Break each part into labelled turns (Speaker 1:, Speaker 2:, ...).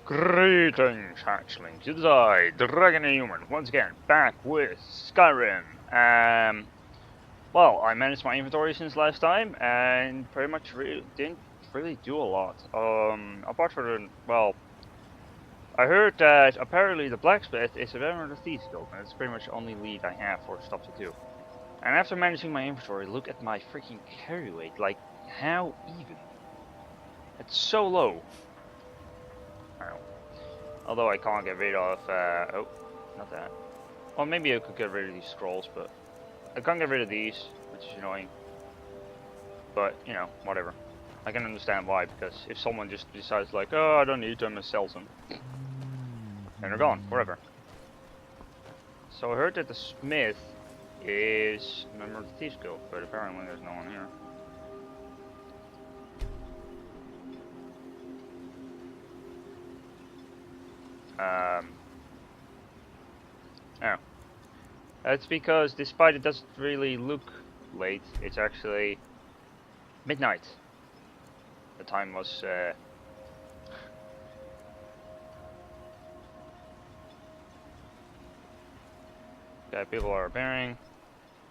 Speaker 1: Greetings, hatchlings. It is I, dragoninahuman, once again back with Skyrim. Well, I managed my inventory since last time, and pretty much didn't really do a lot. Apart from I heard that apparently the blacksmith is a member of the thieves guild, and it's pretty much the only lead I have for stuff to do. And after managing my inventory, look at my freaking carry weight. Like, how even? It's so low. I don't know. Although I can't get rid of, oh, not that. Well, maybe I could get rid of these scrolls, but I can't get rid of these, which is annoying. But, you know, whatever. I can understand why, because if someone just decides like, oh, I don't need them, and sells them, then they're gone, forever. So I heard that the smith is a member of the Thieves Guild, but apparently there's no one here. Oh. That's because despite it doesn't really look late, it's actually midnight. The time was okay, people are repairing.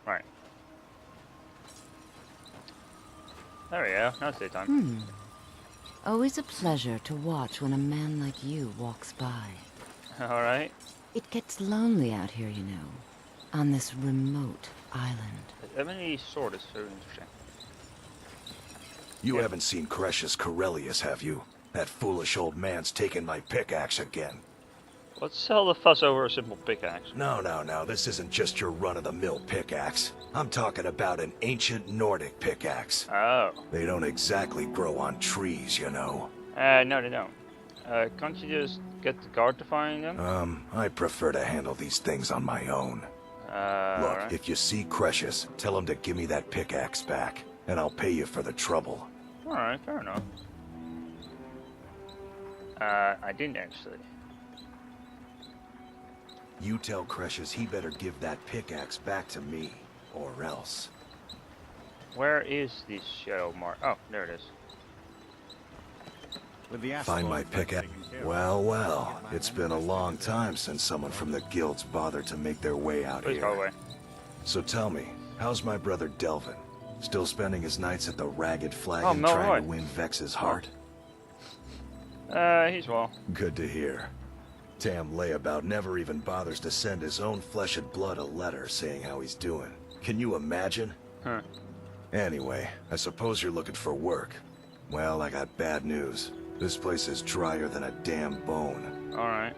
Speaker 1: Right. There we go, now it's daytime.
Speaker 2: Always a pleasure to watch when a man like you walks by.
Speaker 1: Alright.
Speaker 2: It gets lonely out here, you know, on this remote island.
Speaker 1: The ebony sword is very interesting.
Speaker 3: You haven't seen Cretius Corellius, have you? That foolish old man's taken my pickaxe again.
Speaker 1: What's all the fuss over a simple pickaxe?
Speaker 3: No, this isn't just your run-of-the-mill pickaxe. I'm talking about an ancient Nordic pickaxe.
Speaker 1: Oh.
Speaker 3: They don't exactly grow on trees, you know.
Speaker 1: No they don't. Can't you just get the guard to find them?
Speaker 3: I prefer to handle these things on my own. Look,
Speaker 1: right.
Speaker 3: if you see Cretius, tell him to give me that pickaxe back, and I'll pay you for the trouble.
Speaker 1: Alright, fair enough. I didn't actually.
Speaker 3: You tell Cretius he better give that pickaxe back to me, or else.
Speaker 1: Where is this shadow mark? Oh, there it is.
Speaker 3: Find my pickaxe. Well, it's been a long time since someone from the guilds bothered to make their way out
Speaker 1: Please go
Speaker 3: here.
Speaker 1: away.
Speaker 3: So tell me, how's my brother Delvin? Still spending his nights at the Ragged Flagon
Speaker 1: Oh, no,
Speaker 3: trying
Speaker 1: right.
Speaker 3: to win Vex's heart?
Speaker 1: He's well.
Speaker 3: Good to hear. Damn layabout never even bothers to send his own flesh and blood a letter saying how he's doing. Can you imagine?
Speaker 1: Huh.
Speaker 3: Anyway, I suppose you're looking for work. Well, I got bad news. This place is drier than a damn bone.
Speaker 1: Alright.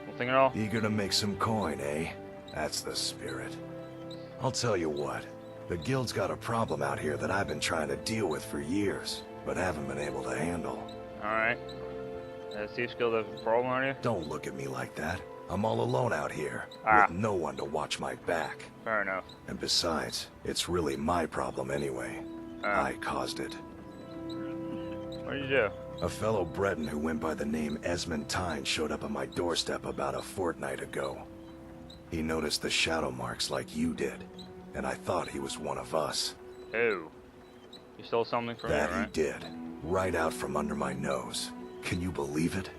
Speaker 1: Nothing at all?
Speaker 3: Eager to make some coin, eh? That's the spirit. I'll tell you what. The guild's got a problem out here that I've been trying to deal with for years, but haven't been able to handle.
Speaker 1: Alright. Thieves Guild have a problem, are you?
Speaker 3: Don't look at me like that. I'm all alone out here, with no one to watch my back.
Speaker 1: Fair enough.
Speaker 3: And besides, it's really my problem anyway. I caused it.
Speaker 1: What did you do?
Speaker 3: A fellow Breton who went by the name Esmond Tyne showed up at my doorstep about a fortnight ago. He noticed the shadow marks like you did, and I thought he was one of us.
Speaker 1: Oh. You stole something from me,
Speaker 3: That
Speaker 1: right?
Speaker 3: he did, right out from under my nose. Can you believe it?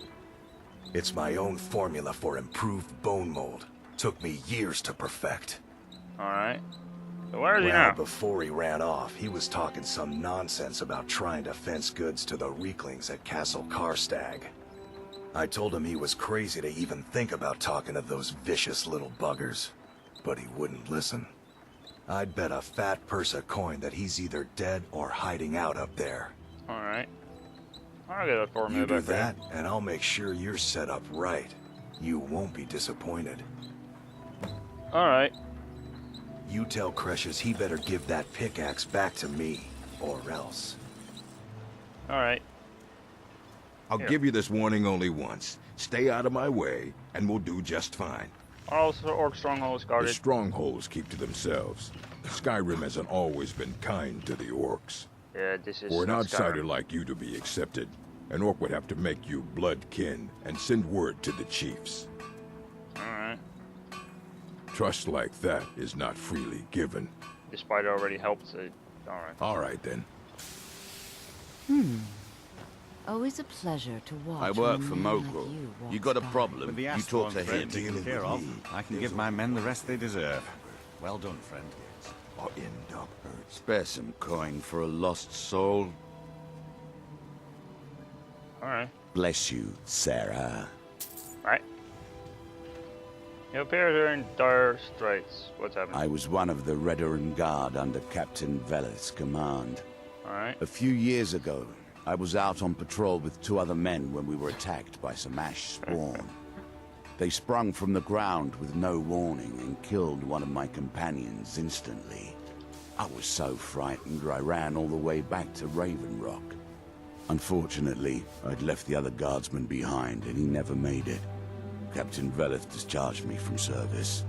Speaker 3: It's my own formula for improved bone mold. Took me years to perfect.
Speaker 1: Alright. So where is he
Speaker 3: Well,
Speaker 1: now?
Speaker 3: before he ran off, he was talking some nonsense about trying to fence goods to the Reeklings at Castle Karstag. I told him he was crazy to even think about talking to those vicious little buggers, but he wouldn't listen. I'd bet a fat purse of coin that he's either dead or hiding out up there.
Speaker 1: Alright. I'll get that for me
Speaker 3: You do
Speaker 1: back there.
Speaker 3: that, and I'll make sure you're set up right. You won't be disappointed.
Speaker 1: Alright.
Speaker 3: You tell Cretius he better give that pickaxe back to me, or else.
Speaker 1: Alright.
Speaker 4: I'll give you this warning only once. Stay out of my way, and we'll do just fine.
Speaker 1: Also, Orc Stronghold is
Speaker 4: The
Speaker 1: guarded.
Speaker 4: strongholds keep to themselves. Skyrim hasn't always been kind to the orcs.
Speaker 1: Yeah, this is
Speaker 4: For an
Speaker 1: not
Speaker 4: outsider
Speaker 1: Skyrim.
Speaker 4: like you to be accepted, an orc would have to make you blood kin and send word to the chiefs.
Speaker 1: Alright.
Speaker 4: Trust like that is not freely given.
Speaker 1: Despite it already helped. Alright.
Speaker 4: All right, then.
Speaker 2: Always a pleasure to watch.
Speaker 5: I work
Speaker 2: when a
Speaker 5: for
Speaker 2: man like
Speaker 5: Mogul.
Speaker 2: you
Speaker 5: You got a
Speaker 2: walks by.
Speaker 5: problem,
Speaker 6: With the
Speaker 5: you
Speaker 6: ass
Speaker 5: talk to
Speaker 6: one threat
Speaker 5: him.
Speaker 6: taken care of, I can give my men the rest they deserve. Well done, friend.
Speaker 4: Or end up hurt.
Speaker 5: Spare some coin for a lost soul.
Speaker 1: Alright.
Speaker 5: Bless you, Sarah.
Speaker 1: Right. You appear here in dire straits. What's happening?
Speaker 5: I was one of the Redoran Guard under Captain Veleth's command.
Speaker 1: Alright.
Speaker 5: A few years ago, I was out on patrol with 2 other men when we were attacked by some ash spawn. They sprung from the ground with no warning and killed one of my companions instantly. I was so frightened I ran all the way back to Raven Rock. Unfortunately, I'd left the other guardsman behind and he never made it. Captain Veleth discharged me from service.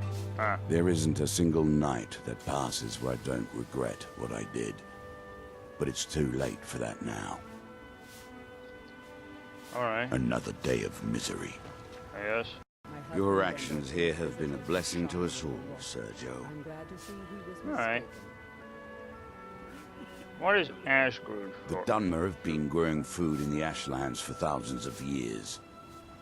Speaker 5: There isn't a single night that passes where I don't regret what I did. But it's too late for that now.
Speaker 1: Alright.
Speaker 5: Another day of misery.
Speaker 1: I guess.
Speaker 5: Your actions here have been a blessing to us all, Sergio.
Speaker 1: Alright. What is Ashgrove
Speaker 5: The
Speaker 1: for?
Speaker 5: Dunmer have been growing food in the Ashlands for thousands of years.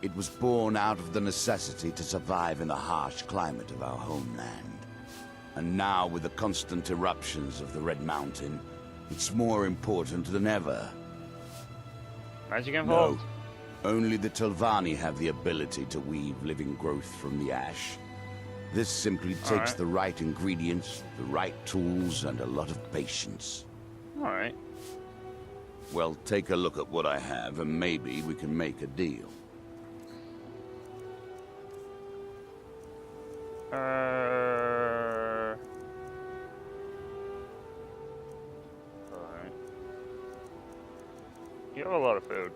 Speaker 5: It was born out of the necessity to survive in the harsh climate of our homeland. And now, with the constant eruptions of the Red Mountain, it's more important than ever.
Speaker 1: Magic involved?
Speaker 5: Only the Telvanni have the ability to weave living growth from the ash. This simply takes
Speaker 1: Alright.
Speaker 5: the right ingredients, the right tools, and a lot of patience.
Speaker 1: Alright.
Speaker 5: Well, take a look at what I have, and maybe we can make a deal.
Speaker 1: Alright. You have a lot of food.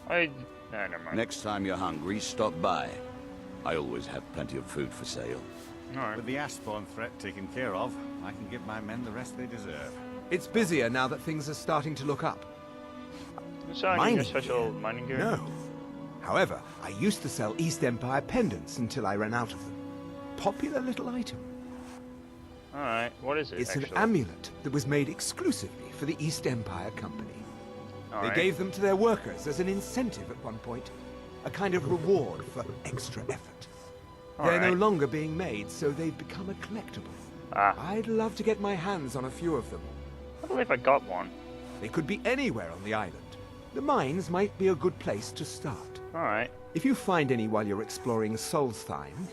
Speaker 1: Nah, never mind.
Speaker 5: Next time you're hungry, stop by. I always have plenty of food for sale.
Speaker 1: Alright.
Speaker 6: With the ash spawn threat taken care of, I can give my men the rest they deserve.
Speaker 7: It's busier now that things are starting to look up.
Speaker 1: You selling your
Speaker 7: Mining
Speaker 1: special
Speaker 7: gear?
Speaker 1: mining gear?
Speaker 7: No. However, I used to sell East Empire pendants until I ran out of them. Popular little item.
Speaker 1: Alright, what is it
Speaker 7: It's
Speaker 1: actually?
Speaker 7: an amulet that was made exclusively for the East Empire Company.
Speaker 1: Alright.
Speaker 7: They gave them to their workers as an incentive at one point. A kind of reward for extra effort. They're no
Speaker 1: Alright.
Speaker 7: longer being made, so they've become a collectible.
Speaker 1: Ah,
Speaker 7: I'd love to get my hands on a few of them.
Speaker 1: I believe I got one.
Speaker 7: They could be anywhere on the island. The mines might be a good place to start.
Speaker 1: Alright.
Speaker 7: If you find any while you're exploring Solstheim,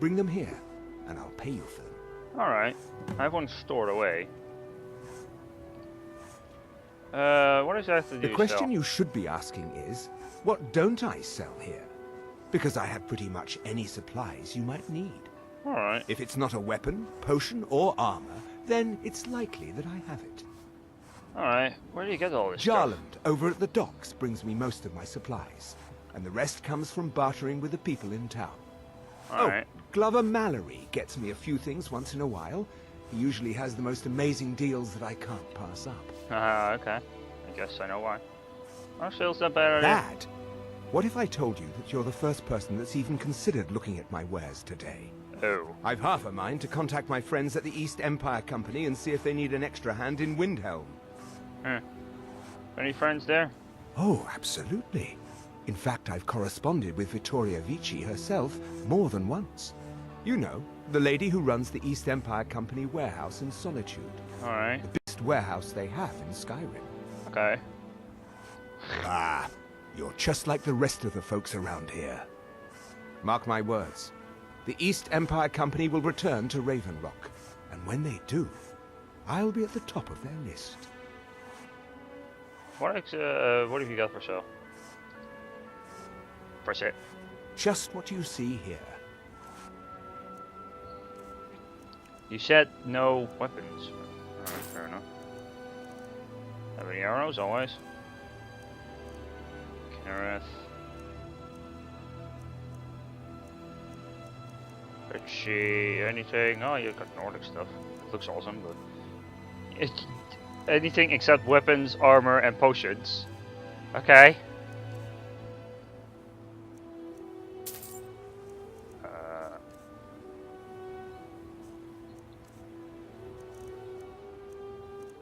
Speaker 7: bring them here, and I'll pay you for them.
Speaker 1: Alright. I have one stored away. What does that have to do
Speaker 7: The question
Speaker 1: sell?
Speaker 7: you should be asking is, what don't I sell here? Because I have pretty much any supplies you might need.
Speaker 1: Alright.
Speaker 7: If it's not a weapon, potion, or armor, then it's likely that I have it.
Speaker 1: Alright. Where do you get all this stuff?
Speaker 7: Jarland, over at the docks, brings me most of my supplies, and the rest comes from bartering with the people in town.
Speaker 1: Alright.
Speaker 7: Oh, Glover Mallory gets me a few things once in a while. He usually has the most amazing deals that I can't pass up.
Speaker 1: Okay. I guess I know why. Our sales that better.
Speaker 7: Dad, what if I told you that you're the first person that's even considered looking at my wares today?
Speaker 1: Oh.
Speaker 7: I've half a mind to contact my friends at the East Empire Company and see if they need an extra hand in Windhelm.
Speaker 1: Any friends there?
Speaker 7: Oh, absolutely. In fact, I've corresponded with Vittoria Vici herself more than once. You know, the lady who runs the East Empire Company warehouse in Solitude.
Speaker 1: Alright.
Speaker 7: The biggest warehouse they have in Skyrim.
Speaker 1: Okay.
Speaker 7: Ah, you're just like the rest of the folks around here. Mark my words. The East Empire Company will return to Raven Rock. And when they do, I'll be at the top of their list.
Speaker 1: What have you got for sale? Press it.
Speaker 7: Just what you see here.
Speaker 1: You said no weapons. Alright, fair enough. Have any arrows always? Kinnereth. Richie, anything? Oh, you got Nordic stuff. It looks awesome, but it's anything except weapons, armor, and potions. Okay.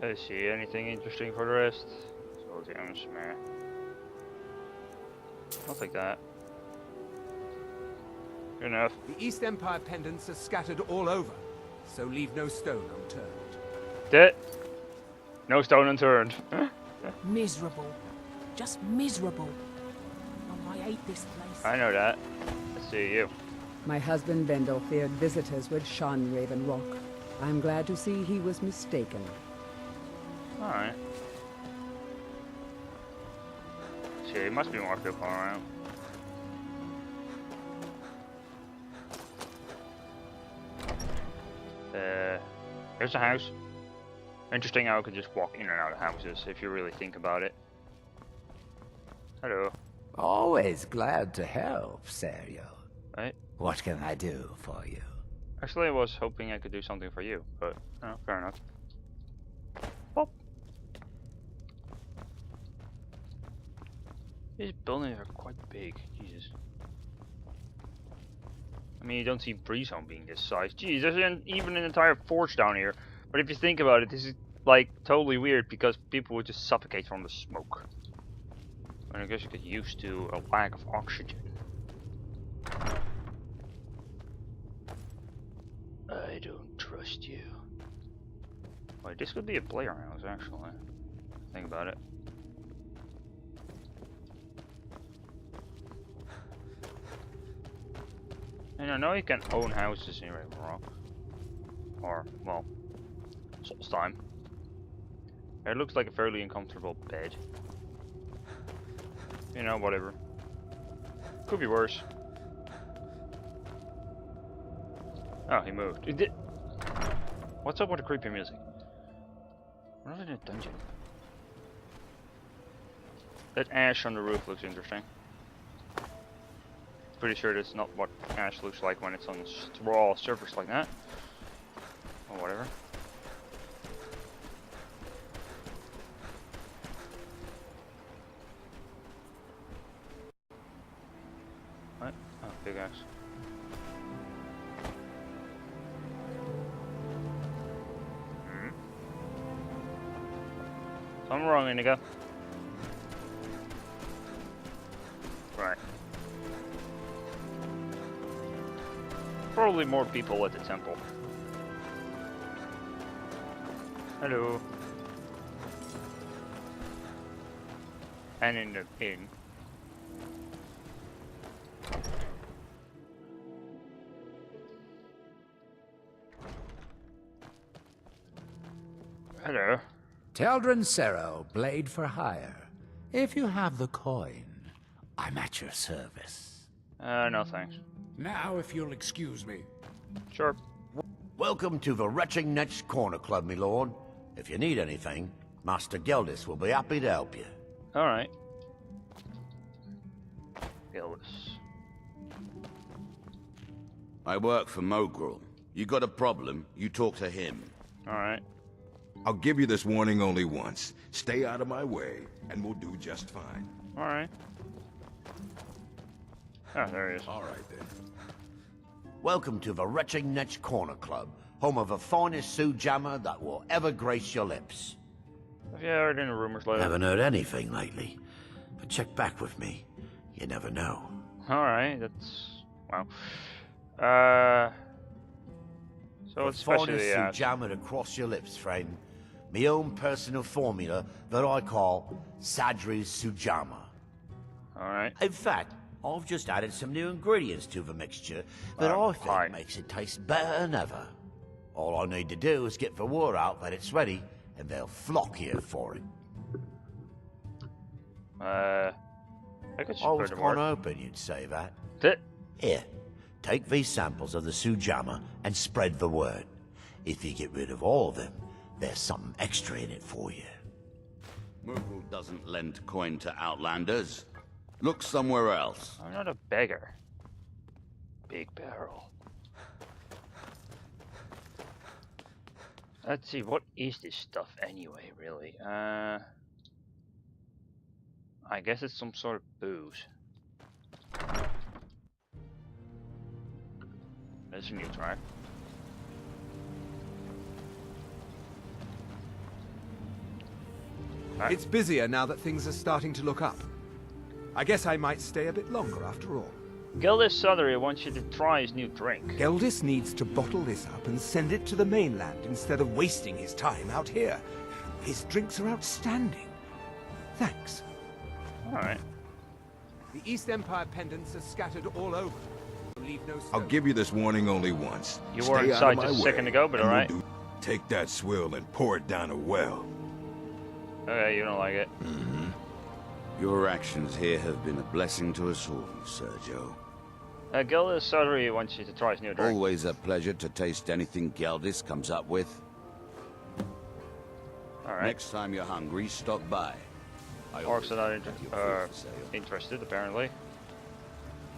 Speaker 1: I see anything interesting for the rest. So gems, man. I'll take that. Good enough.
Speaker 7: The East Empire pendants are scattered all over, so leave no stone unturned.
Speaker 1: That. No stone unturned.
Speaker 8: Miserable. Just miserable. Oh, I hate this place.
Speaker 1: I know that. Let's see you.
Speaker 9: My husband Vendel feared visitors would shun Raven Rock. I'm glad to see he was mistaken.
Speaker 1: Alright. See, it must be more people around. There's a house. Interesting how I could just walk in and out of houses if you really think about it. Hello.
Speaker 10: Always glad to help, Serio.
Speaker 1: Right?
Speaker 10: What can I do for you?
Speaker 1: Actually, I was hoping I could do something for you, but fair enough. Pop. These buildings are quite big. Jesus. I mean, you don't see Breezehome being this size. Jeez, there's even an entire forge down here. But if you think about it, this is like totally weird because people would just suffocate from the smoke. And I guess you get used to a lack of oxygen. I don't trust you. Wait, this could be a player house actually. Think about it. And I know you can own houses in Ragnarok. Or, well, Solstheim. It looks like a fairly uncomfortable bed. You know, whatever. Could be worse. Oh, he moved. It did. What's up with the creepy music? We're not in a dungeon. That ash on the roof looks interesting. Pretty sure that's not what ash looks like when it's on a raw surface like that. Or whatever. What? Oh, big axe. Something wrong, INIGO. Right. Probably more people at the temple. Hello. And in the inn. Hello.
Speaker 10: Teldrin Sero, blade for hire. If you have the coin, I'm at your service.
Speaker 1: No thanks.
Speaker 11: Now, if you'll excuse me.
Speaker 1: Sure.
Speaker 12: Welcome to the Retching Netch Corner Club, my lord. If you need anything, Master Geldis will be happy to help you.
Speaker 1: Alright. Geldis.
Speaker 5: I work for Mogrel. You got a problem, you talk to him.
Speaker 1: Alright.
Speaker 4: I'll give you this warning only once. Stay out of my way, and we'll do just fine.
Speaker 1: Alright. Oh, there he is.
Speaker 4: Alright then.
Speaker 12: Welcome to the Retching Netch Corner Club, home of the finest Sue Jammer that will ever grace your lips.
Speaker 1: Have you heard any rumors lately?
Speaker 12: Haven't heard anything lately, but check back with me. You never know.
Speaker 1: Alright, that's... wow. So it's
Speaker 12: the finest
Speaker 1: especially
Speaker 12: Sue Jammer to cross your lips, friend. My own personal formula that I call Sadri's Sujama.
Speaker 1: Alright.
Speaker 12: In fact, I've just added some new ingredients to the mixture that I think makes it taste better than ever. All I need to do is get the word out that it's ready, and they'll flock here for it.
Speaker 1: I could
Speaker 12: I was
Speaker 1: spread
Speaker 12: quite
Speaker 1: more.
Speaker 12: hoping you'd say that.
Speaker 1: That.
Speaker 12: Here, take these samples of the Sujama and spread the word. If you get rid of all of them, there's something extra in it for you.
Speaker 5: Mogrel doesn't lend coin to outlanders. Look somewhere else.
Speaker 1: I'm not a beggar. Big barrel. Let's see, what is this stuff anyway, really? I guess it's some sort of booze. That's a new track.
Speaker 7: It's busier now that things are starting to look up. I guess I might stay a bit longer after all.
Speaker 1: Gildis Suddery wants you to try his new drink.
Speaker 7: Geldis needs to bottle this up and send it to the mainland instead of wasting his time out here. His drinks are outstanding. Thanks.
Speaker 1: Alright.
Speaker 7: The East Empire pendants are scattered all over. Leave no stone.
Speaker 4: I'll give you this warning only once.
Speaker 1: You were inside just a second ago, but alright.
Speaker 4: Take that swill and pour it down a well.
Speaker 1: Okay, you don't like it.
Speaker 5: Mm-hmm. Your actions here have been a blessing to us all, Sergio.
Speaker 1: Gildis Suddery wants you to try his new drink.
Speaker 5: Always a pleasure to taste anything Geldis comes up with.
Speaker 1: Alright.
Speaker 5: Next time you're hungry, stop by.
Speaker 1: Orcs are not interested, apparently.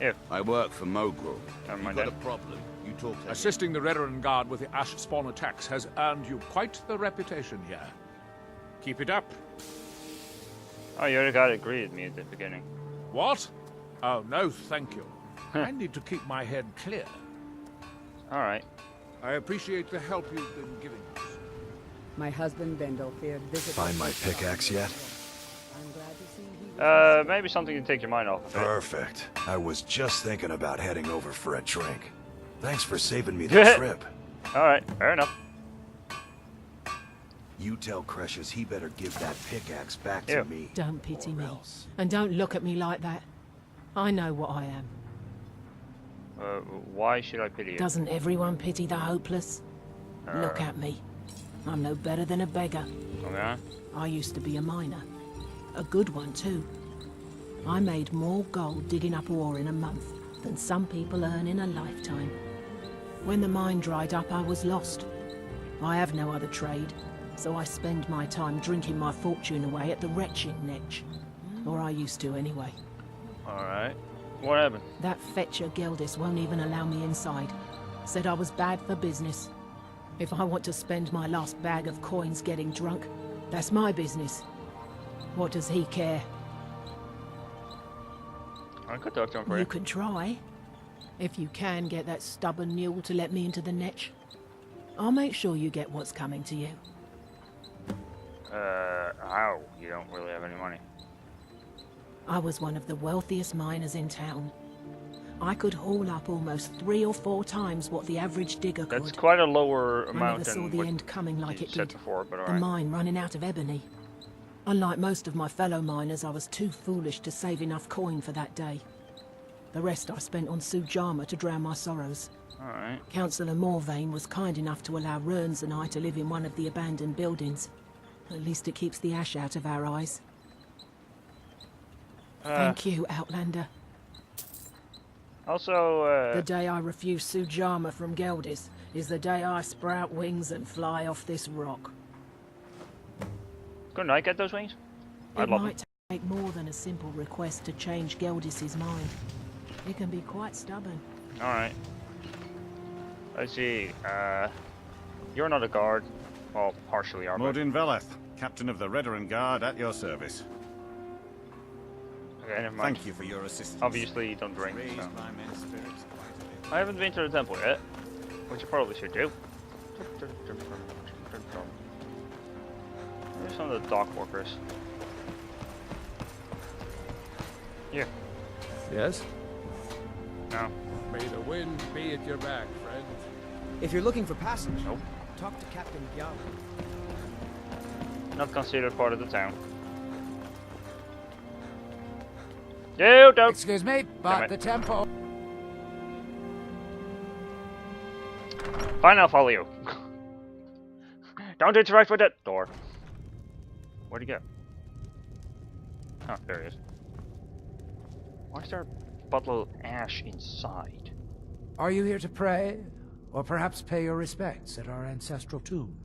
Speaker 1: If
Speaker 5: I work for Mogul.
Speaker 1: You've
Speaker 5: got a problem, you talk to
Speaker 11: Assisting the Veteran Guard with the Ash Spawn attacks has earned you quite the reputation here. Keep it up.
Speaker 1: Oh, you already got to agree with me at the beginning.
Speaker 11: What? Oh, no, thank you. I need to keep my head clear.
Speaker 1: Alright.
Speaker 11: I appreciate the help you've been giving us.
Speaker 9: My husband Bendel feared visitors.
Speaker 3: Find my pickaxe yet?
Speaker 9: I'm glad to see he
Speaker 1: Maybe something to take your mind off of it.
Speaker 3: Perfect. I was just thinking about heading over for a drink. Thanks for saving me the trip.
Speaker 1: Alright, fair enough.
Speaker 3: You tell Cresius he better give that pickaxe back to me.
Speaker 8: Don't pity me. And don't look at me like that. I know what I am.
Speaker 1: Why should I pity you?
Speaker 8: Doesn't everyone pity the hopeless? Look at me. I'm no better than a beggar.
Speaker 1: Okay.
Speaker 8: I used to be a miner. A good one, too. I made more gold digging up ore in a month than some people earn in a lifetime. When the mine dried up, I was lost. I have no other trade, so I spend my time drinking my fortune away at the retching netch. Or I used to, anyway.
Speaker 1: Alright. What happened?
Speaker 8: That fetcher Geldis won't even allow me inside. Said I was bad for business. If I want to spend my last bag of coins getting drunk, that's my business. What does he care?
Speaker 1: I could talk to him for
Speaker 8: You can try. If you can get that stubborn mule to let me into the netch, I'll make sure you get what's coming to you.
Speaker 1: How? You don't really have any money.
Speaker 8: I was one of the wealthiest miners in town. I could haul up almost 3 or 4 times what the average digger could.
Speaker 1: That's quite a lower
Speaker 8: I
Speaker 1: amount
Speaker 8: never saw
Speaker 1: than
Speaker 8: the
Speaker 1: what
Speaker 8: end coming like
Speaker 1: you
Speaker 8: it
Speaker 1: said
Speaker 8: did.
Speaker 1: before, but
Speaker 8: The
Speaker 1: alright.
Speaker 8: mine running out of ebony. Unlike most of my fellow miners, I was too foolish to save enough coin for that day. The rest I spent on Sujama to drown my sorrows.
Speaker 1: Alright.
Speaker 8: Councillor Morvain was kind enough to allow Rurns and I to live in one of the abandoned buildings. At least it keeps the ash out of our eyes. Thank you, Outlander.
Speaker 1: Also,
Speaker 8: The day I refuse Sujama from Geldis is the day I sprout wings and fly off this rock.
Speaker 1: couldn't I get those wings?
Speaker 8: It might take more than a simple request to change Geldis's mind. It can be quite stubborn.
Speaker 1: Alright. Let's see, you're not a guard. Well, partially are, but...
Speaker 6: Mordin Veleth, Captain of the Veteran Guard, at your service.
Speaker 1: Okay, never mind.
Speaker 6: Thank you for your assistance.
Speaker 1: Obviously, you don't drink,
Speaker 6: Raised
Speaker 1: so...
Speaker 6: my men's spirits quite a bit.
Speaker 1: I haven't been to the temple yet, which you probably should do. There's some of the dock workers. Here.
Speaker 7: Yes?
Speaker 1: No.
Speaker 11: May the wind be at your back, friend.
Speaker 13: If you're looking for passage,
Speaker 1: Nope.
Speaker 13: talk to Captain Gyal.
Speaker 1: Not considered part of the town. You don't.
Speaker 10: Excuse me, but the temple.
Speaker 1: Fine, I'll follow you. Don't interact with that door. Where'd he go? Oh, there he is. Why is there a bottle of ash inside?
Speaker 10: Are you here to pray? Or perhaps pay your respects at our ancestral tomb?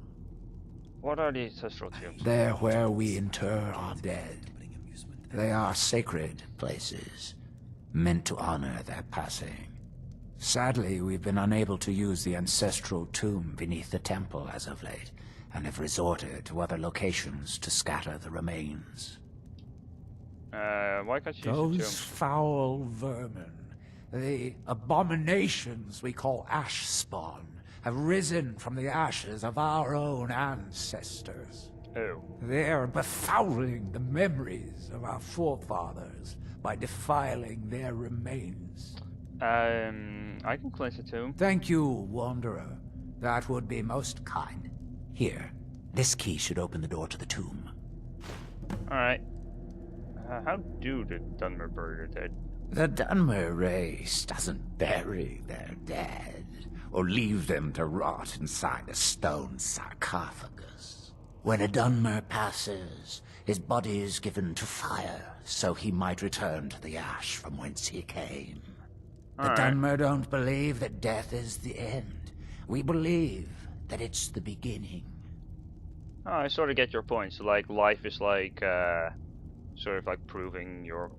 Speaker 1: What are the ancestral tombs?
Speaker 10: There where we inter our dead. They are sacred places, meant to honor their passing. Sadly, we've been unable to use the ancestral tomb beneath the temple as of late, and have resorted to other locations to scatter the remains.
Speaker 1: Why can't you use
Speaker 10: Those
Speaker 1: the tomb?
Speaker 10: foul vermin, the abominations we call ash spawn, have risen from the ashes of our own ancestors.
Speaker 1: Oh.
Speaker 10: They're befouling the memories of our forefathers by defiling their remains.
Speaker 1: I can cleanse the tomb.
Speaker 10: Thank you, Wanderer. That would be most kind. Here, this key should open the door to the tomb.
Speaker 1: Alright. How do the Dunmer bury their dead?
Speaker 10: The Dunmer race doesn't bury their dead, or leave them to rot inside a stone sarcophagus. When a Dunmer passes, his body is given to fire, so he might return to the ash from whence he came. The Dunmer don't believe that death is the end. We believe that it's the beginning.
Speaker 1: Oh, I sort of get your point. So, like, life is like, sort of like proving your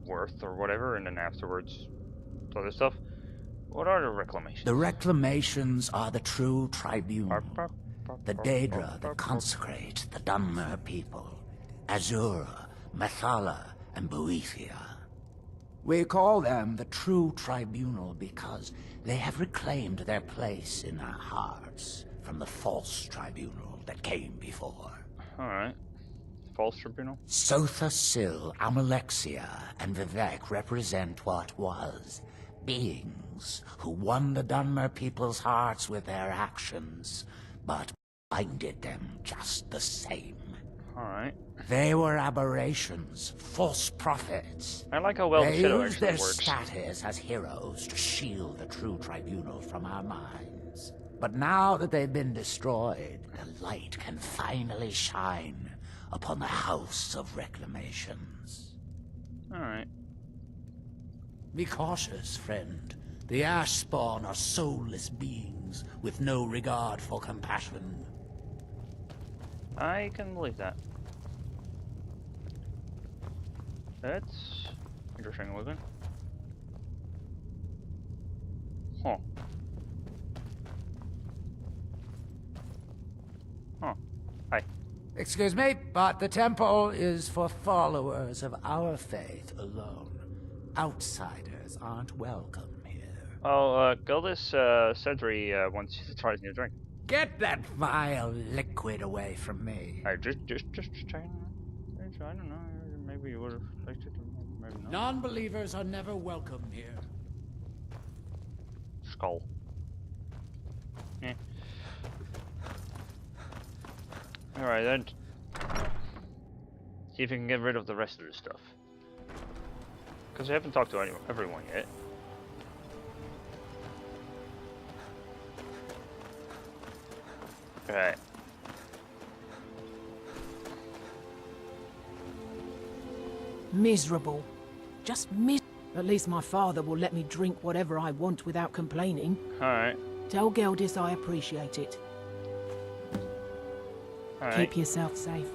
Speaker 1: worth or whatever, and then afterwards, other stuff. What are the reclamations?
Speaker 10: The reclamations are the true tribunal. The Daedra that consecrate the Dunmer people. Azura, Methala, and Boethia. We call them the true tribunal because they have reclaimed their place in our hearts from the false tribunal that came before.
Speaker 1: Alright. False tribunal?
Speaker 10: Sotha Sil, Amalexia, and Vivek represent what was. Beings who won the Dunmer people's hearts with their actions, but blinded them just the same.
Speaker 1: Alright.
Speaker 10: They were aberrations, false prophets.
Speaker 1: I like how well the shadow
Speaker 10: used
Speaker 1: actually
Speaker 10: their
Speaker 1: works.
Speaker 10: status as heroes to shield the true tribunal from our minds. But now that they've been destroyed, the light can finally shine upon the House of Reclamations.
Speaker 1: Alright.
Speaker 10: Be cautious, friend. The Ash Spawn are soulless beings with no regard for compassion.
Speaker 1: I can believe that. That's interesting looking. Huh. Huh. Hi.
Speaker 10: Excuse me, but the temple is for followers of our faith alone. Outsiders aren't welcome here.
Speaker 1: Oh, Gildis Sentry wants you to try his new drink.
Speaker 10: Get that vile liquid away from me.
Speaker 1: I just trying. I don't know. Maybe you would have liked it, maybe not.
Speaker 10: Non-believers are never welcome here.
Speaker 1: Skull. Eh. Alright then. See if we can get rid of the rest of this stuff. Because we haven't talked to everyone yet. Alright.
Speaker 8: Miserable. Just At least my father will let me drink whatever I want without complaining.
Speaker 1: Alright.
Speaker 8: Tell Geldis I appreciate it.
Speaker 1: All right.
Speaker 8: Keep yourself safe.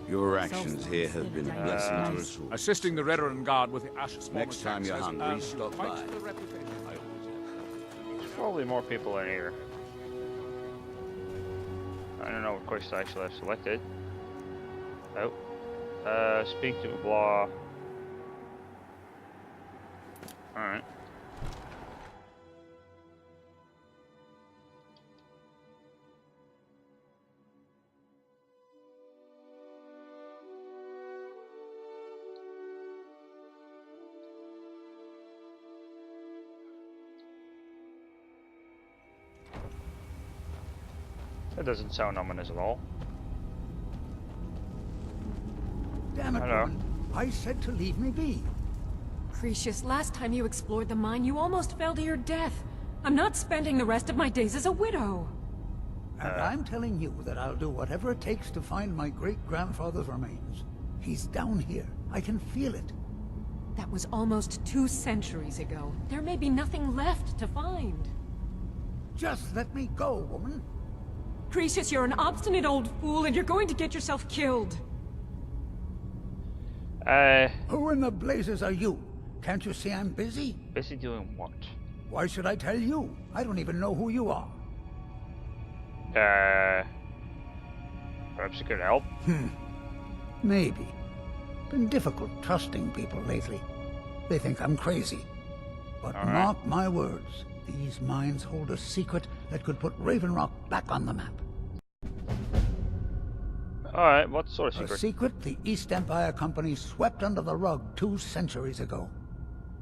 Speaker 5: Your actions here have been a blessing to us all.
Speaker 11: Assisting the Redoran Guard with the Ash Spawn
Speaker 5: Next time you're
Speaker 11: attacks has
Speaker 5: hungry,
Speaker 11: earned
Speaker 5: stop
Speaker 11: you quite
Speaker 5: by.
Speaker 11: the reputation I always had.
Speaker 1: There's probably more people in here. I don't know what quest I actually have selected. Oh. Speak to blah. Alright. That doesn't sound ominous at all.
Speaker 14: Damn it,
Speaker 1: Hello.
Speaker 14: woman. I said to leave me be.
Speaker 15: Cretius, last time you explored the mine, you almost fell to your death. I'm not spending the rest of my days as a widow.
Speaker 14: And I'm telling you that I'll do whatever it takes to find my great-grandfather's remains. He's down here. I can feel it.
Speaker 15: That was almost 2 centuries ago. There may be nothing left to find.
Speaker 14: Just let me go, woman.
Speaker 15: Cretius, you're an obstinate old fool, and you're going to get yourself killed.
Speaker 14: Who in the blazes are you? Can't you see I'm busy?
Speaker 1: Busy doing what?
Speaker 14: Why should I tell you? I don't even know who you are.
Speaker 1: Perhaps you could help?
Speaker 14: Maybe. Been difficult trusting people lately. They think I'm crazy. But mark my words, these mines hold a secret that could put Raven Rock back on the map.
Speaker 1: Alright, what sort of secret?
Speaker 14: A secret the East Empire Company swept under the rug 2 centuries ago.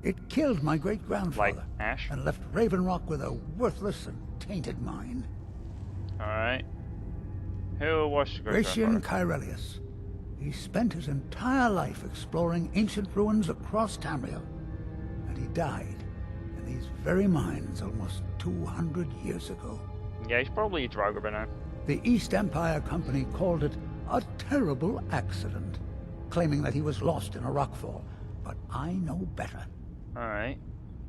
Speaker 14: It killed my great-grandfather.
Speaker 1: Like Ash?
Speaker 14: And left Raven Rock with a worthless and tainted mine.
Speaker 1: Alright. Who was
Speaker 14: Gratian Kyrelius. He spent his entire life exploring ancient ruins across Tamriel. And he died in these very mines almost 200 years ago.
Speaker 1: Yeah, he's probably a Draugr by now.
Speaker 14: The East Empire Company called it a terrible accident, claiming that he was lost in a rockfall. But I know better.
Speaker 1: Alright.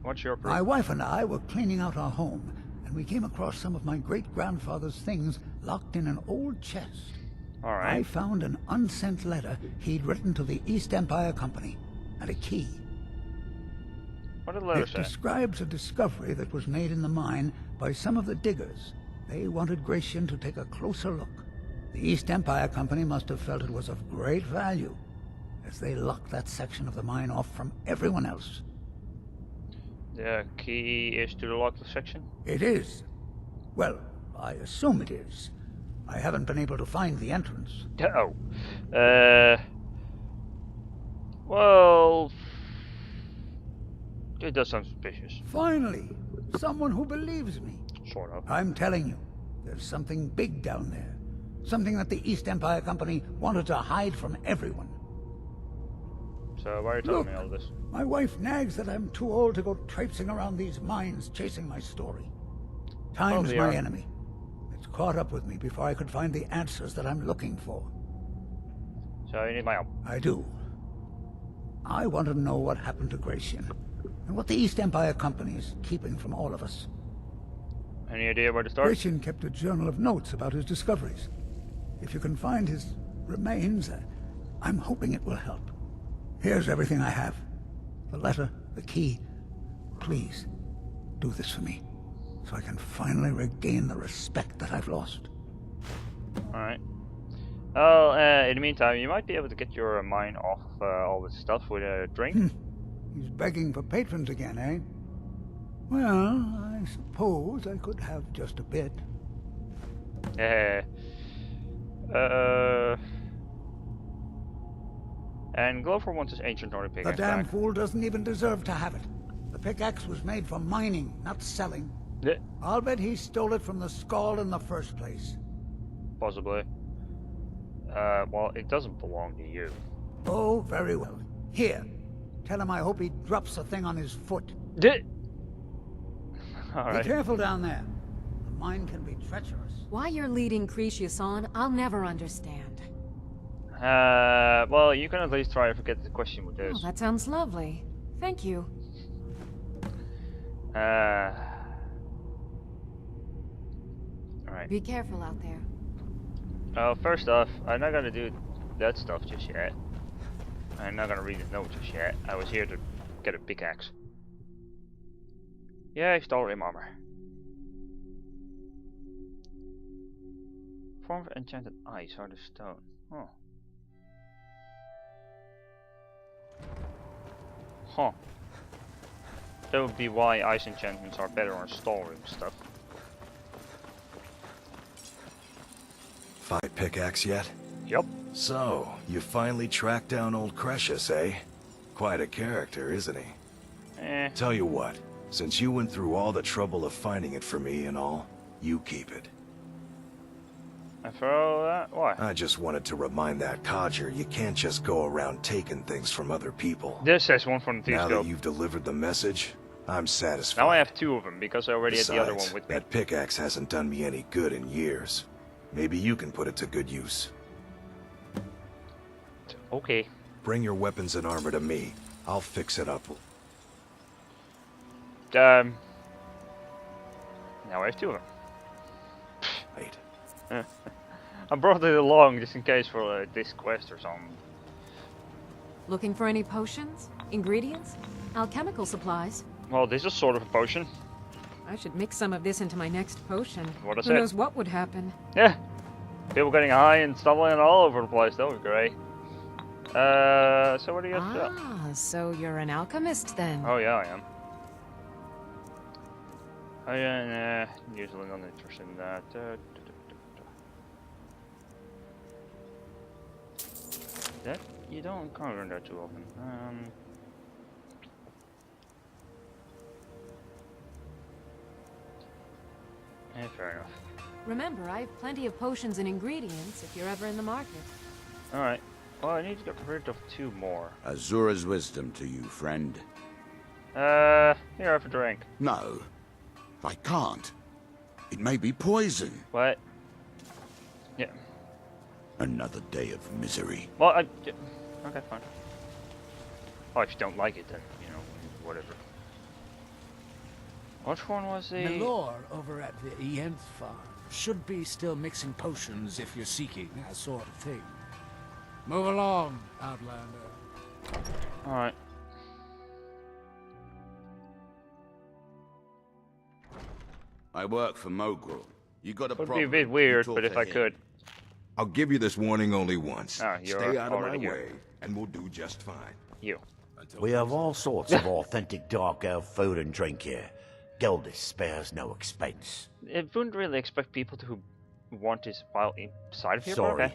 Speaker 1: What's your proof?
Speaker 14: My wife and I were cleaning out our home, and we came across some of my great-grandfather's things locked in an old chest.
Speaker 1: Alright.
Speaker 14: I found an unsent letter he'd written to the East Empire Company, and a key.
Speaker 1: What did the letter
Speaker 14: It
Speaker 1: say?
Speaker 14: describes a discovery that was made in the mine by some of the diggers. They wanted Gratian to take a closer look. The East Empire Company must have felt it was of great value, as they locked that section of the mine off from everyone else.
Speaker 1: The key is to the locked section?
Speaker 14: It is. Well, I assume it is. I haven't been able to find the entrance.
Speaker 1: Oh. Well... It does sound suspicious.
Speaker 14: Finally! Someone who believes me.
Speaker 1: Sort of.
Speaker 14: I'm telling you, there's something big down there. Something that the East Empire Company wanted to hide from everyone.
Speaker 1: So why are you telling me all this?
Speaker 14: My wife nags that I'm too old to go traipsing around these mines chasing my story. Time's my enemy. It's caught up with me before I could find the answers that I'm looking for.
Speaker 1: So you need my help?
Speaker 14: I do. I want to know what happened to Gratian, and what the East Empire Company is keeping from all of us.
Speaker 1: Any idea where to start?
Speaker 14: Gratian kept a journal of notes about his discoveries. If you can find his remains, I'm hoping it will help. Here's everything I have. The letter, the key. Please, do this for me, so I can finally regain the respect that I've lost.
Speaker 1: Alright. Well, in the meantime, you might be able to get your mind off all this stuff with a drink.
Speaker 14: He's begging for patrons again, eh? Well, I suppose I could have just a bit.
Speaker 1: And Glover wants his ancient Nordic pickaxe
Speaker 14: The damn
Speaker 1: back.
Speaker 14: fool doesn't even deserve to have it. The pickaxe was made for mining, not selling.
Speaker 1: Yeah.
Speaker 14: I'll bet he stole it from the Skald in the first place.
Speaker 1: Possibly. Well, it doesn't belong to you.
Speaker 14: Oh, very well. Here. Tell him I hope he drops the thing on his foot.
Speaker 1: Alright.
Speaker 14: Be careful down there. The mine can be treacherous.
Speaker 15: Why you're leading Cretius on, I'll never understand.
Speaker 1: Well, you can at least try to forget the question with this.
Speaker 15: Oh, that sounds lovely. Thank you.
Speaker 1: Alright.
Speaker 15: Be careful out there.
Speaker 1: First off, I'm not gonna do that stuff just yet. I'm not gonna read the note just yet. I was here to get a pickaxe. Yeah, I stole him armor. Form of enchanted ice or the stone. Oh. Huh. That would be why ice enchantments are better on storeroom stuff.
Speaker 3: Find pickaxe yet?
Speaker 1: Yep.
Speaker 3: So, you finally tracked down old Cretius, eh? Quite a character, isn't he? Tell you what, since you went through all the trouble of finding it for me and all, you keep it.
Speaker 1: And for all that, why?
Speaker 3: I just wanted to remind that codger you can't just go around taking things from other people.
Speaker 1: This says one from the
Speaker 3: Now
Speaker 1: T-scope.
Speaker 3: that you've delivered the message, I'm satisfied.
Speaker 1: Now I have 2 of them because I already had the other one
Speaker 3: Besides,
Speaker 1: with me.
Speaker 3: that pickaxe hasn't done me any good in years. Maybe you can put it to good use.
Speaker 1: Okay.
Speaker 3: Bring your weapons and armor to me. I'll fix it up.
Speaker 1: Now I have 2 of them.
Speaker 3: Wait.
Speaker 1: I brought it along just in case for this quest or something.
Speaker 15: Looking for any potions? Ingredients? Alchemical supplies?
Speaker 1: Well, this is sort of a potion.
Speaker 15: I should mix some of this into my next potion.
Speaker 1: What I
Speaker 15: Who
Speaker 1: said.
Speaker 15: knows what would happen?
Speaker 1: Yeah. People getting high and stumbling all over the place. That was great. So what do you have to do?
Speaker 15: Ah, so you're an alchemist then?
Speaker 1: Oh yeah, I am. Oh yeah, nah, usually not interested in that. That you don't encounter that too often. Yeah, fair enough.
Speaker 15: Remember, I have plenty of potions and ingredients if you're ever in the market.
Speaker 1: Alright. Well, I need to get rid of 2 more.
Speaker 5: Azura's wisdom to you, friend.
Speaker 1: Here, have a drink.
Speaker 5: No, I can't. It may be poison.
Speaker 1: What? Yeah.
Speaker 5: Another day of misery.
Speaker 1: Well, okay, fine. Oh, if you don't like it, then, you know, whatever. Which one was the...
Speaker 10: Milor over at the Ienth farm should be still mixing potions if you're seeking that sort of thing. Move along, Outlander.
Speaker 1: Alright.
Speaker 5: I work for Mogrel. You got a problem?
Speaker 1: Would be a bit weird, but if I could.
Speaker 4: I'll give you this warning only once.
Speaker 1: You're
Speaker 4: Stay out of my
Speaker 1: already
Speaker 4: way, and we'll do just fine.
Speaker 1: You.
Speaker 12: We have all sorts of authentic dark elf food and drink here. Gildis spares no expense.
Speaker 1: It wouldn't really expect people to want this while inside of here.
Speaker 12: Sorry.
Speaker 1: Okay.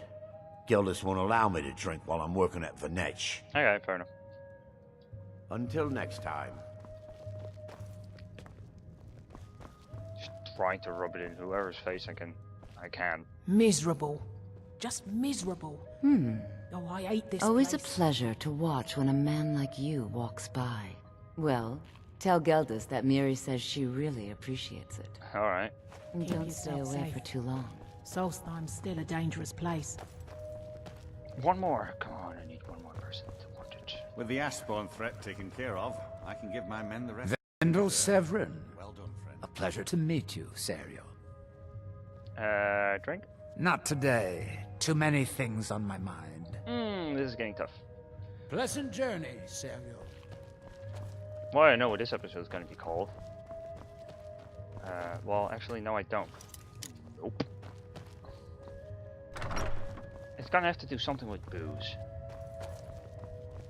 Speaker 12: Gildis won't allow me to drink while I'm working at Vanetch.
Speaker 1: Okay, fair enough.
Speaker 12: Until next time.
Speaker 1: Just trying to rub it in whoever's face I can.
Speaker 8: Miserable. Just miserable. Oh, I hate this
Speaker 2: Always
Speaker 8: place.
Speaker 2: a pleasure to watch when a man like you walks by. Well, tell Geldis that Miri says she really appreciates it.
Speaker 1: Alright.
Speaker 2: And
Speaker 8: Keep
Speaker 2: don't stay
Speaker 8: yourself
Speaker 2: away
Speaker 8: safe.
Speaker 2: for too long.
Speaker 8: Solstheim's still a dangerous place.
Speaker 1: One more. Come on, I need one more person to want it.
Speaker 6: With the Ashbourne threat taken care of, I can give my men the rest.
Speaker 10: Vendel Severin.
Speaker 6: Well done, friend.
Speaker 10: A pleasure to meet you, Serial.
Speaker 1: Drink?
Speaker 10: Not today. Too many things on my mind.
Speaker 1: This is getting tough.
Speaker 10: Pleasant journey, Serial.
Speaker 1: Well, I know what this episode is going to be called. Well, actually, no, I don't. Nope. It's gonna have to do something with booze.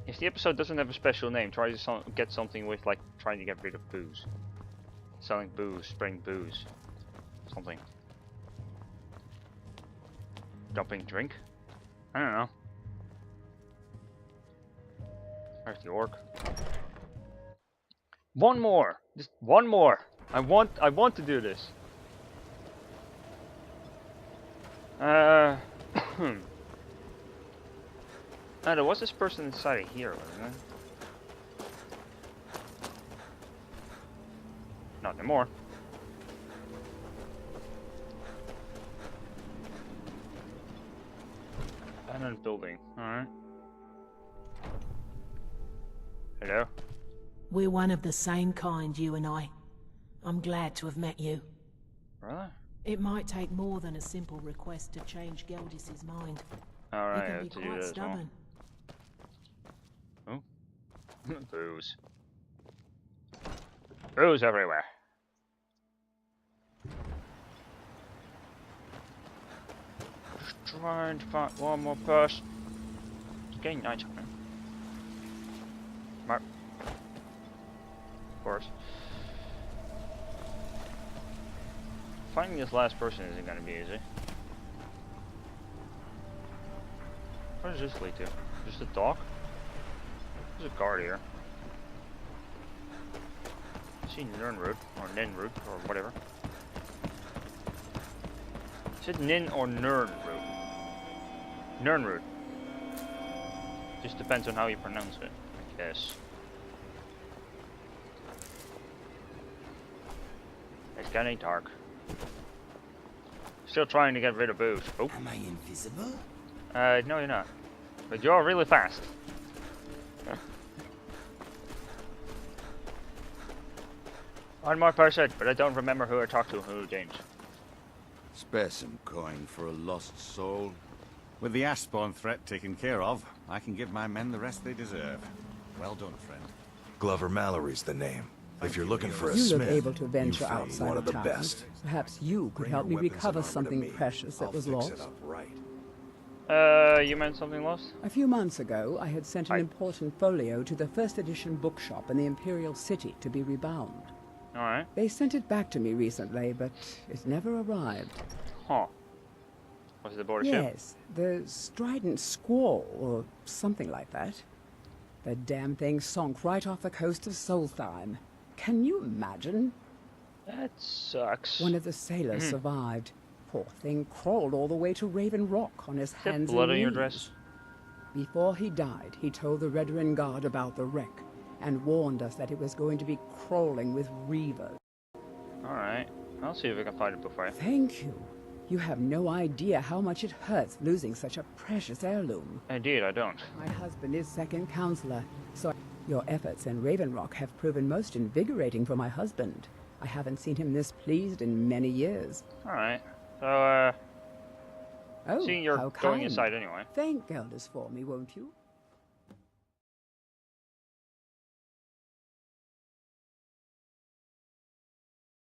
Speaker 1: If the episode doesn't have a special name, try to get something with, like, trying to get rid of booze. Selling booze, spraying booze. Something. Dumping drink? I don't know. There's the orc. One more! Just one more! I want to do this. There was this person inside of here, wasn't there? Not anymore. Abandoned building. Alright. Hello?
Speaker 8: We're one of the same kind, you and I. I'm glad to have met you.
Speaker 1: Really?
Speaker 8: It might take more than a simple request to change Geldis's mind.
Speaker 1: Alright, I
Speaker 8: He
Speaker 1: have
Speaker 8: can
Speaker 1: to
Speaker 8: be
Speaker 1: do
Speaker 8: quite
Speaker 1: this.
Speaker 8: stubborn.
Speaker 1: Oh. Booze. Booze everywhere. Just trying to find one more person. It's getting night time. Mark. Of course. Finding this last person isn't going to be easy. Where does this lead to? Just a dock? There's a guard here. I see Nirnroot, or Ninroot, or whatever. Is it Nin or Nirnroot? Nirnroot. Just depends on how you pronounce it, I guess. It's getting dark. Still trying to get rid of booze. Oh.
Speaker 10: Am I invisible?
Speaker 1: No you're not. But you're really fast. One more person, but I don't remember who I talked to, who James.
Speaker 5: Spare some coin for a lost soul.
Speaker 6: With the Ashbourne threat taken care of, I can give my men the rest they deserve. Well done, friend.
Speaker 3: Glover Mallory's the name. If you're looking for a
Speaker 9: You
Speaker 3: smith,
Speaker 9: look able to venture
Speaker 3: you found
Speaker 9: outside
Speaker 3: one
Speaker 9: of
Speaker 3: of the
Speaker 9: town.
Speaker 3: best.
Speaker 9: Perhaps you could
Speaker 3: Bring
Speaker 9: help me
Speaker 3: your weapons
Speaker 9: recover
Speaker 3: and armor to
Speaker 9: something
Speaker 3: me.
Speaker 9: precious that
Speaker 3: I'll
Speaker 9: was
Speaker 3: fix
Speaker 9: lost.
Speaker 3: it up right.
Speaker 1: You meant something lost?
Speaker 9: A few months ago, I had sent an important folio to the first edition bookshop in the Imperial City to be rebound.
Speaker 1: Alright.
Speaker 9: They sent it back to me recently, but it never arrived.
Speaker 1: Huh. Was it the border ship?
Speaker 9: Yes, the Strident Squall, or something like that. The damn thing sunk right off the coast of Solstheim. Can you imagine?
Speaker 1: That sucks.
Speaker 9: One of the sailors survived. Poor thing crawled all the way to Raven Rock on his hands and
Speaker 1: blood on
Speaker 9: knees.
Speaker 1: your dress?
Speaker 9: Before he died, he told the Redoran Guard about the wreck and warned us that it was going to be crawling with reavers.
Speaker 1: Alright, I'll see if I can find it before I...
Speaker 9: Thank you. You have no idea how much it hurts losing such a precious heirloom.
Speaker 1: Indeed, I don't.
Speaker 9: My husband is second counselor, so your efforts in Raven Rock have proven most invigorating for my husband. I haven't seen him this pleased in many years.
Speaker 1: Alright, so,
Speaker 9: Oh,
Speaker 1: seeing you're
Speaker 9: how
Speaker 1: going
Speaker 9: kind.
Speaker 1: inside anyway.
Speaker 9: Thank Gelders for me, won't you?